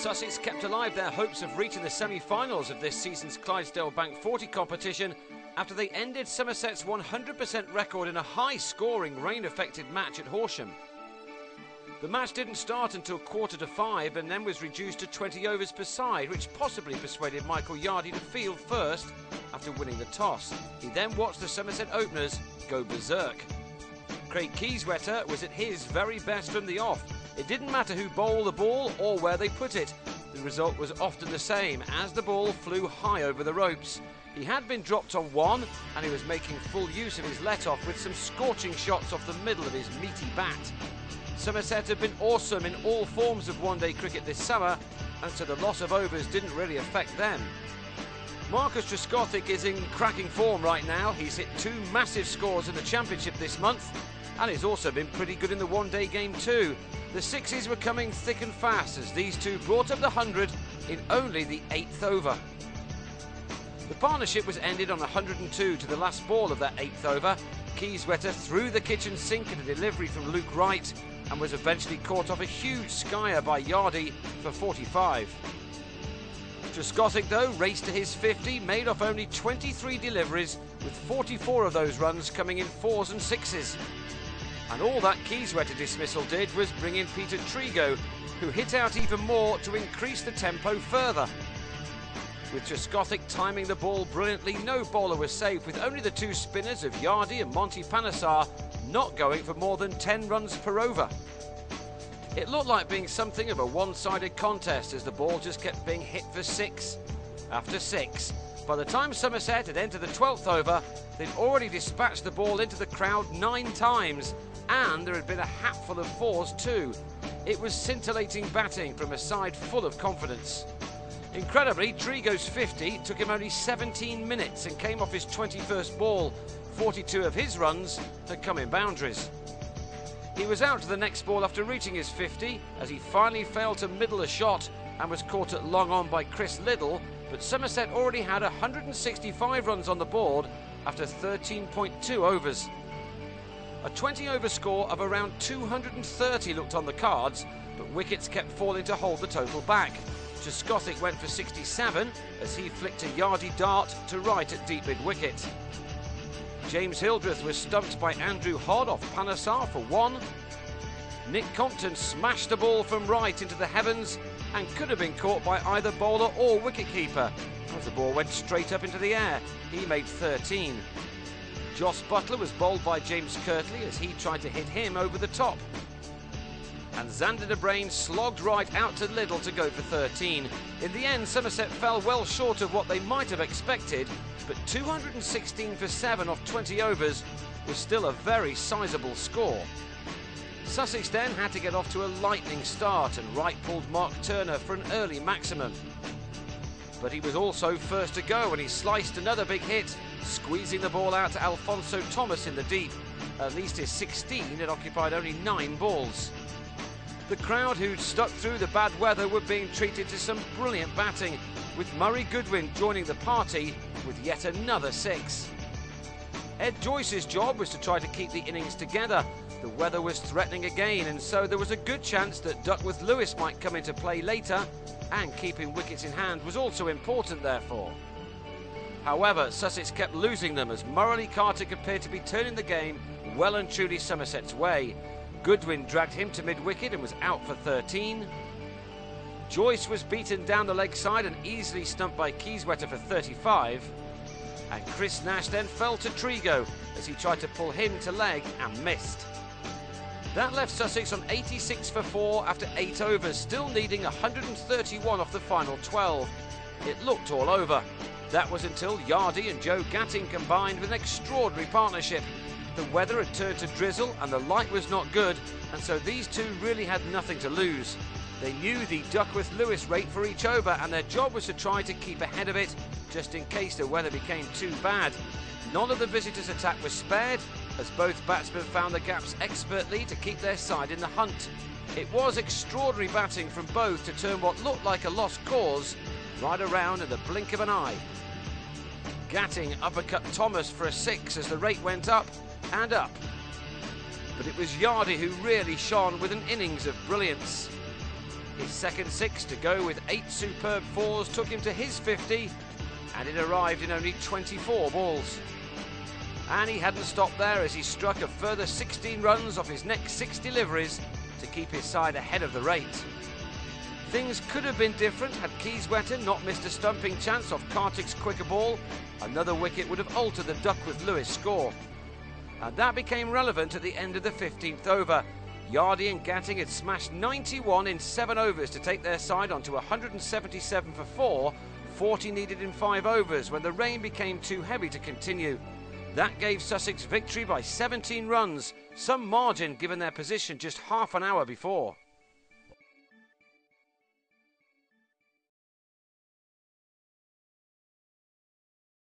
Sussex kept alive their hopes of reaching the semi-finals of this season's Clydesdale Bank 40 competition after they ended Somerset's 100% record in a high-scoring, rain-affected match at Horsham. The match didn't start until 4:45 and then was reduced to 20 overs per side, which possibly persuaded Michael Yardy to field first after winning the toss. He then watched the Somerset openers go berserk. Craig Kieswetter was at his very best from the off. It didn't matter who bowled the ball or where they put it. The result was often the same, as the ball flew high over the ropes. He had been dropped on one, and he was making full use of his let-off with some scorching shots off the middle of his meaty bat. Somerset have been awesome in all forms of one-day cricket this summer, and so the loss of overs didn't really affect them. Marcus Trescothick is in cracking form right now. He's hit 2 massive scores in the Championship this month, and he's also been pretty good in the one-day game too. The sixes were coming thick and fast as these two brought up the 100 in only the 8th over. The partnership was ended on 102 to the last ball of that 8th over. Kieswetter threw the kitchen sink at a delivery from Luke Wright and was eventually caught off a huge skyer by Yardy for 45. Trescothick though raced to his 50, made off only 23 deliveries, with 44 of those runs coming in 4s and 6s. And all that Kieswetter dismissal did was bring in Peter Trigo, who hit out even more to increase the tempo further. With Trescothick timing the ball brilliantly, no bowler was safe, with only the 2 spinners of Yardy and Monty Panesar not going for more than 10 runs per over. It looked like being something of a one-sided contest as the ball just kept being hit for 6 after 6. By the time Somerset had entered the 12th over, they'd already dispatched the ball into the crowd 9 times, and there had been a hatful of 4s too. It was scintillating batting from a side full of confidence. Incredibly, Trigo's 50 took him only 17 minutes and came off his 21st ball. 42 of his runs had come in boundaries. He was out to the next ball after reaching his 50 as he finally failed to middle a shot and was caught at long on by Chris Liddle, but Somerset already had 165 runs on the board after 13.2 overs. A 20-over score of around 230 looked on the cards, but wickets kept falling to hold the total back. Trescothick went for 67 as he flicked a Yardy dart to right at deep mid-wicket. James Hildreth was stumped by Andrew Hodd off Panesar for 1. Nick Compton smashed the ball from right into the heavens and could have been caught by either bowler or wicketkeeper as the ball went straight up into the air. He made 13. Joss Butler was bowled by James Kirtley as he tried to hit him over the top. And Xander de Brain slogged right out to Liddle to go for 13. In the end, Somerset fell well short of what they might have expected, but 216 for 7 off 20 overs was still a very sizable score. Sussex then had to get off to a lightning start, and Wright pulled Mark Turner for an early maximum. But he was also first to go when he sliced another big hit, squeezing the ball out to Alfonso Thomas in the deep. At least his 16 had occupied only 9 balls. The crowd who'd stuck through the bad weather were being treated to some brilliant batting, with Murray Goodwin joining the party with yet another 6. Ed Joyce's job was to try to keep the innings together. The weather was threatening again, and so there was a good chance that Duckworth Lewis might come into play later, and keeping wickets in hand was also important therefore. However, Sussex kept losing them as Murray Carter appeared to be turning the game well and truly Somerset's way. Goodwin dragged him to mid-wicket and was out for 13. Joyce was beaten down the leg side and easily stumped by Kieswetter for 35. And Chris Nash then fell to Trigo as he tried to pull him to leg and missed. That left Sussex on 86 for 4 after 8 overs, still needing 131 off the final 12. It looked all over. That was until Yardy and Joe Gatting combined with an extraordinary partnership. The weather had turned to drizzle and the light was not good, and so these two really had nothing to lose. They knew the Duckworth-Lewis rate for each over, and their job was to try to keep ahead of it just in case the weather became too bad. None of the visitors' attack was spared as both batsmen found the gaps expertly to keep their side in the hunt. It was extraordinary batting from both to turn what looked like a lost cause right around in the blink of an eye. Gatting uppercut Thomas for a 6 as the rate went up and up. But it was Yardy who really shone with an innings of brilliance. His second 6 to go with 8 superb 4s took him to his 50, and it arrived in only 24 balls. And he hadn't stopped there as he struck a further 16 runs off his next 6 deliveries to keep his side ahead of the rate. Things could have been different had Kieswetter not missed a stumping chance off Kartik's quicker ball. Another wicket would have altered the Duckworth-Lewis score. And that became relevant at the end of the 15th over. Yardy and Gatting had smashed 91 in 7 overs to take their side onto 177 for 4, 40 needed in 5 overs when the rain became too heavy to continue. That gave Sussex victory by 17 runs, some margin given their position just half an hour before.